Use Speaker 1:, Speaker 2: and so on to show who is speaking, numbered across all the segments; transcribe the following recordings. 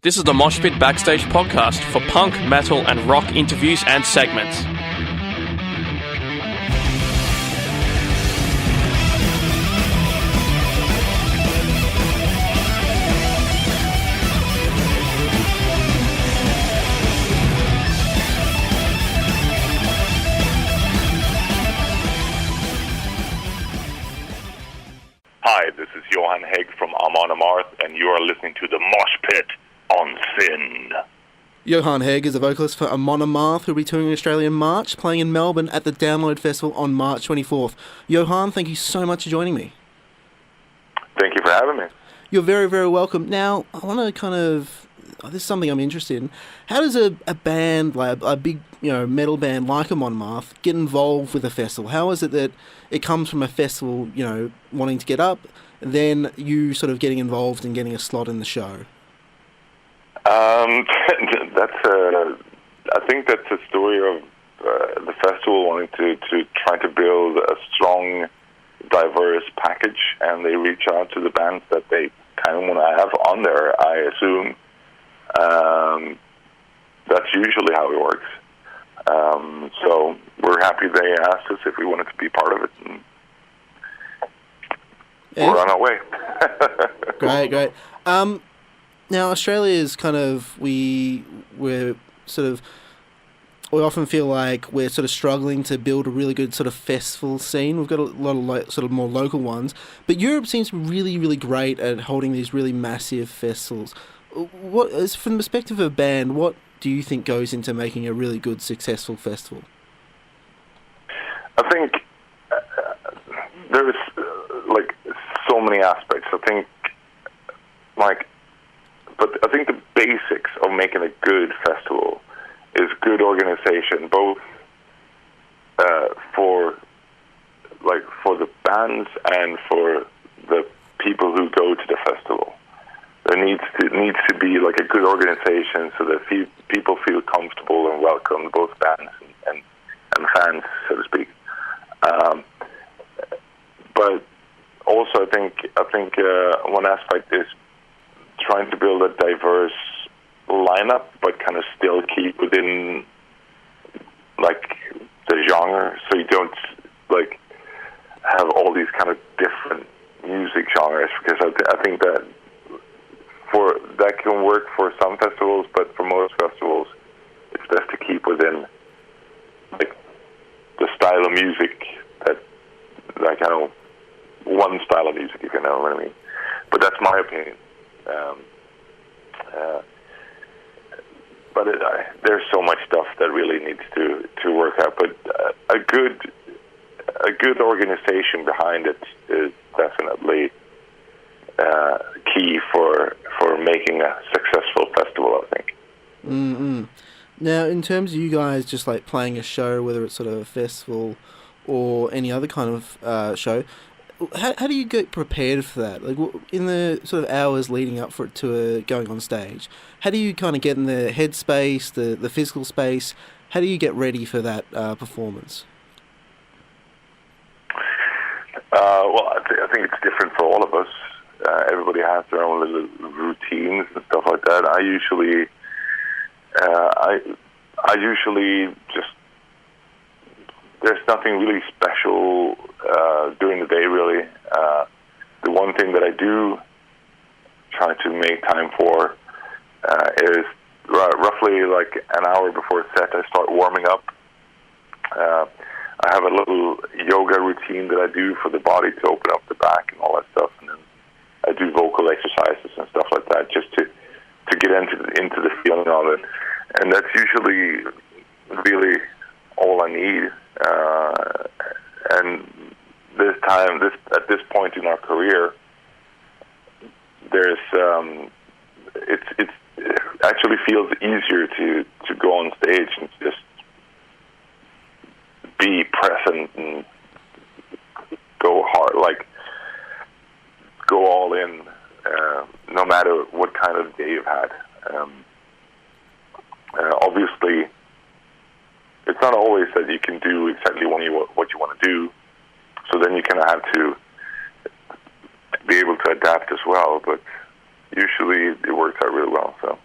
Speaker 1: This is the Moshpit Backstage podcast for punk, metal and rock interviews and segments.
Speaker 2: Hi, this is Johan Hegg from Amon Amarth, and you are listening to the Moshpit on Sin.
Speaker 3: Johan Hegg is a vocalist for Amon Amarth, who will be touring Australia in March, playing in Melbourne at the Download Festival on March 24th. Johan, thank you so much for joining me.
Speaker 2: Thank you for having me.
Speaker 3: You're very, very welcome. Now, I want to this is something I'm interested in. How does a band, like a big, metal band like Amon Amarth, get involved with a festival? How is it that it comes from a festival, wanting to get up, then you sort of getting involved and getting a slot in the show?
Speaker 2: I think that's a story of the festival wanting to try to build a strong, diverse package, and they reach out to the bands that they kind of want to have on there, I assume. That's usually how it works. So we're happy they asked us if we wanted to be part of it, and we're on our way.
Speaker 3: Great. Now, Australia is we often feel like we're sort of struggling to build a really good sort of festival scene. We've got a lot of sort of more local ones, but Europe seems really, really great at holding these really massive festivals. What is, from the perspective of a band, what do you think goes into making a really good, successful festival?
Speaker 2: I think there's so many aspects. But I think the basics of making a good festival is good organization, both for the bands and for the people who go to the festival. There needs to be like a good organization so that people feel comfortable and welcome, both bands and fans, so to speak. But also, I think one aspect is trying to build a diverse lineup, but kind of still keep within the genre, so you don't have all these kind of different music genres. Because I think that can work for some festivals, but for most festivals, it's best to keep within the style of music one style of music, if you know what I mean. But that's my opinion. But there's so much stuff that really needs to work out. But a good organization behind it is definitely key for making a successful festival, I think.
Speaker 3: Mm-hmm. Now, in terms of you guys just playing a show, whether it's sort of a festival or any other kind of show, how do you get prepared for that? In the sort of hours leading up for it to going on stage, how do you kind of get in the headspace, the physical space? How do you get ready for that performance?
Speaker 2: Well, I think it's different for all of us. Everybody has their own little routines and stuff like that. I usually just, there's nothing really special during the day, really. The one thing that I do try to make time for is roughly an hour before set, I start warming up. I have a little yoga routine that I do for the body to open up the back and all that stuff, and then I do vocal exercises and stuff like that just to get into the feeling of it. And that's usually really all I need. And at this point in our career, there's it actually feels easier to go on stage and just be present and go hard, go all in, no matter what kind of day you've had. Obviously, it's not always that you can do exactly what you want to do, so then you kind of have to be able to adapt as well, but usually it works out really well. So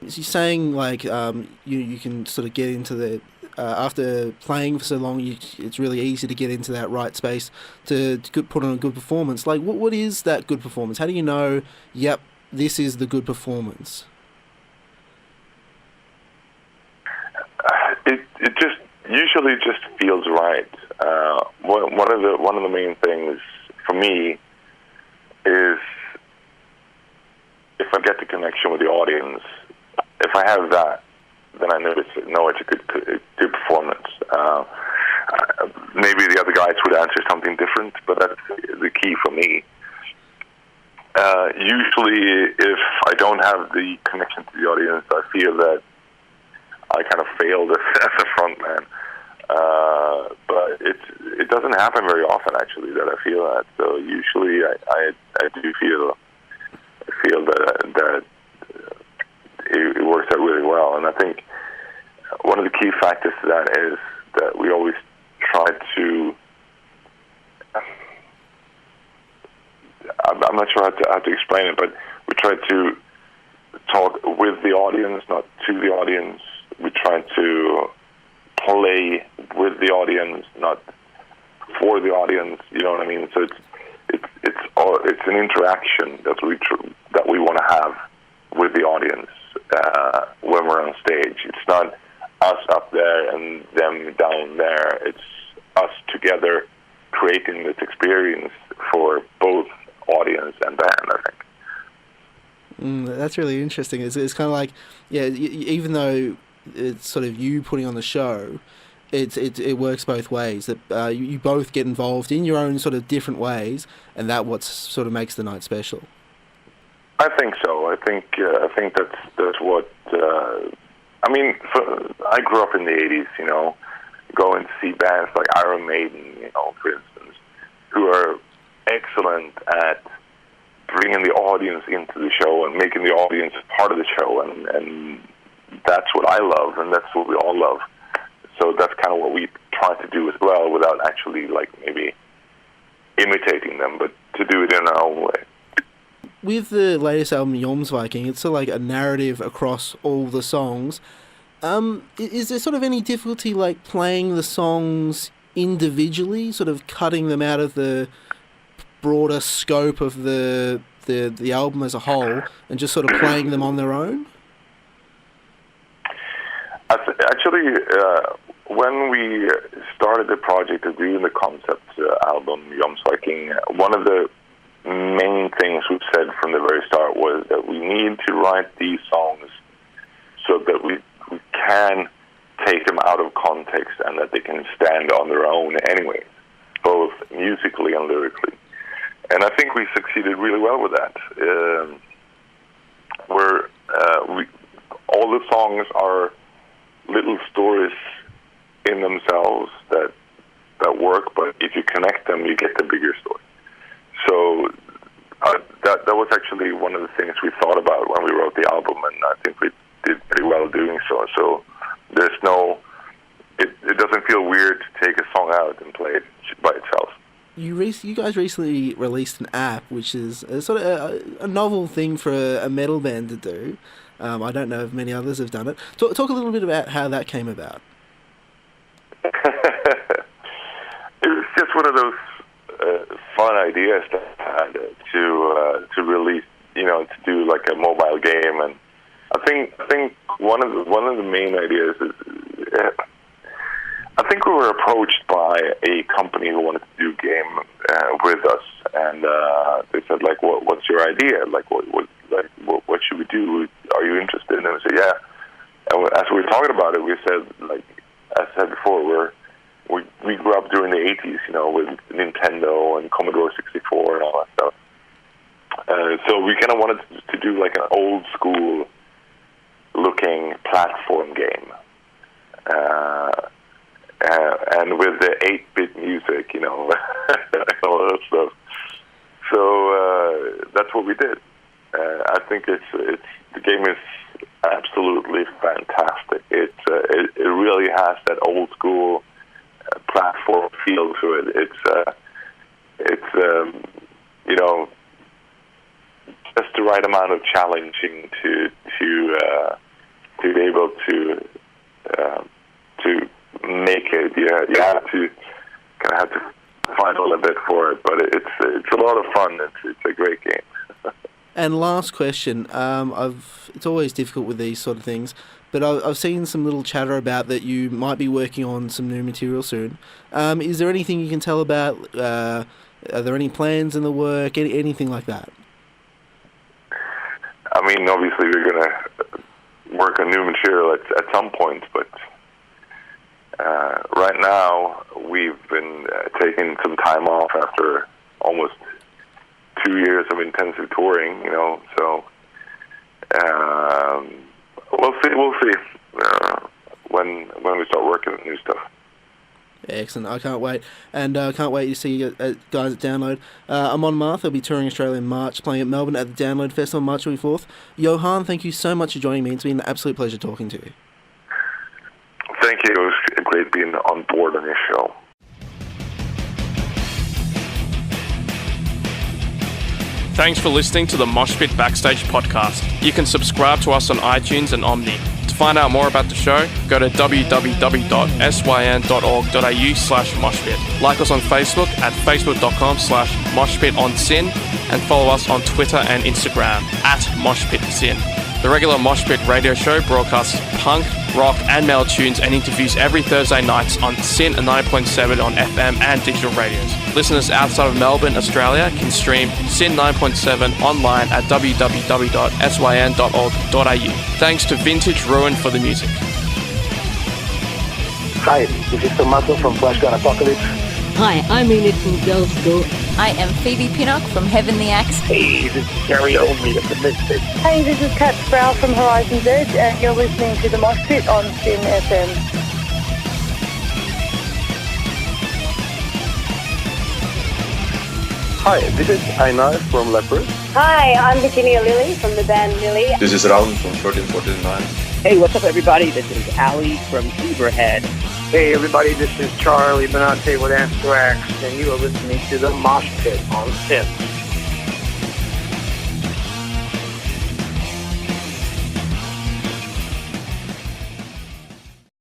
Speaker 3: you're saying like you can sort of get into the after playing for so long, it's really easy to get into that right space to put on a good performance. Like, what is that good performance? How do you know, yep, this is the good performance?
Speaker 2: It just usually just feels right. One of the main things for me is if I get the connection with the audience. If I have that, then I know it's a good performance. Maybe the other guys would answer something different, but that's the key for me. Usually, if I don't have the connection to the audience, I feel that I kind of failed as a frontman. But it doesn't happen very often, actually, that I feel that. So usually, I do feel that it works out really well. And I think one of the key factors to that is that we always try to. I'm not sure how to explain it, but we try to talk with the audience, not to the audience. We try to play with the audience, not for the audience. You know what I mean? So it's an interaction that we want to have with the audience when we're on stage. It's not us up there and them down there. It's us together creating this experience for both audience and band, I think.
Speaker 3: That's really interesting. It's kind of like, yeah, even though it's sort of you putting on the show, it works both ways. That you both get involved in your own sort of different ways, and that what sort of makes the night special.
Speaker 2: I think so. I think that's what. I mean, I grew up in the '80s. You know, going to see bands like Iron Maiden, you know, for instance, who are excellent at bringing the audience into the show and making the audience part of the show, and that's what I love, and that's what we all love. So that's kind of what we try to do as well, without actually like maybe imitating them, but to do it in our own way.
Speaker 3: With the latest album, Viking, it's sort of like a narrative across all the songs. Is there sort of any difficulty like playing the songs individually, sort of cutting them out of the broader scope of the album as a whole, and just sort of playing them on their own?
Speaker 2: Actually, when we started the project of doing the concept album, Viking, one of the main things we've said from the very start was that we need to write these songs so that we can take them out of context and that they can stand on their own anyway, both musically and lyrically. And I think we succeeded really well with that. All the songs are little stories in themselves that work, but if you connect them, you get the bigger story. So that was actually one of the things we thought about when we wrote the album, and I think we did pretty well doing so. So there's it doesn't feel weird to take a song out and play it by itself.
Speaker 3: You guys recently released an app, which is a sort of a novel thing for a metal band to do. I don't know if many others have done it. Talk a little bit about how that came about.
Speaker 2: It was just one of those fun ideas that I had to release, to do like a mobile game, and I think one of the main ideas is I think we were approached by a company who wanted to do a game with us, and they said like, "What's your idea? Like, what should we do? Are you interested?" And we said, "Yeah." And as we were talking about it, we said, like I said before, we grew up during the '80s, with Nintendo and Commodore 64 and all that stuff. So we kind of wanted to do like an old school looking platform game. And with the 8-bit music, and all that stuff. So that's what we did. I think it's the game is absolutely fantastic. It really has that old school platform feel to it. It's just the right amount of challenging to you have to kind of have to find a little bit for it, but it's a lot of fun. It's a great game.
Speaker 3: And last question, it's always difficult with these sort of things, but I've seen some little chatter about that you might be working on some new material soon. Is there anything you can tell about? Are there any plans in the work? Anything like that?
Speaker 2: I mean, obviously we're going to work on new material at some point, but right now we've been taking some time off after almost 2 years of intensive touring, so we'll see when we start working on new stuff.
Speaker 3: Excellent. I can't wait. And I can't wait to see you guys at Download. Amon Amarth will be touring Australia in March, playing at Melbourne at the Download Festival on March 24th. Johan, thank you so much for joining me. It's been an absolute pleasure talking to you.
Speaker 2: Thank you. It was great being on board on your show.
Speaker 1: Thanks for listening to the Moshpit Backstage podcast. You can subscribe to us on iTunes and Omni. To find out more about the show, go to www.syn.org.au/moshpit. Like us on Facebook at facebook.com/moshpitonsin and follow us on Twitter and Instagram at moshpitsin. The regular Moshpit radio show broadcasts punk, rock and metal tunes and interviews every Thursday nights on SYN 9.7 on FM and digital radios. Listeners outside of Melbourne, Australia can stream SYN 9.7 online at www.syn.org.au. Thanks to Vintage Ruin for the music.
Speaker 4: Hi, this is Tommaso from Flashgun Apocalypse.
Speaker 5: Hi, I'm Enid from Girls Go.
Speaker 6: I am Phoebe Pinnock from Heaven the Axe.
Speaker 4: Hey, this is Gary Oldmead of the Misfits.
Speaker 7: Hey, this is Kat Sproul from Horizon's Edge, and you're listening to the Moshpit on SYN FM.
Speaker 4: Hi, this is Einar from Leopard.
Speaker 7: Hi, I'm Virginia Lilly from the band Lily.
Speaker 8: This is Raul from 1349.
Speaker 9: Hey, what's up, everybody? This is Ali from Zebrahead.
Speaker 10: Hey, everybody, this is Charlie Benante with Anthrax, and you are listening to the Moshpit on SYN.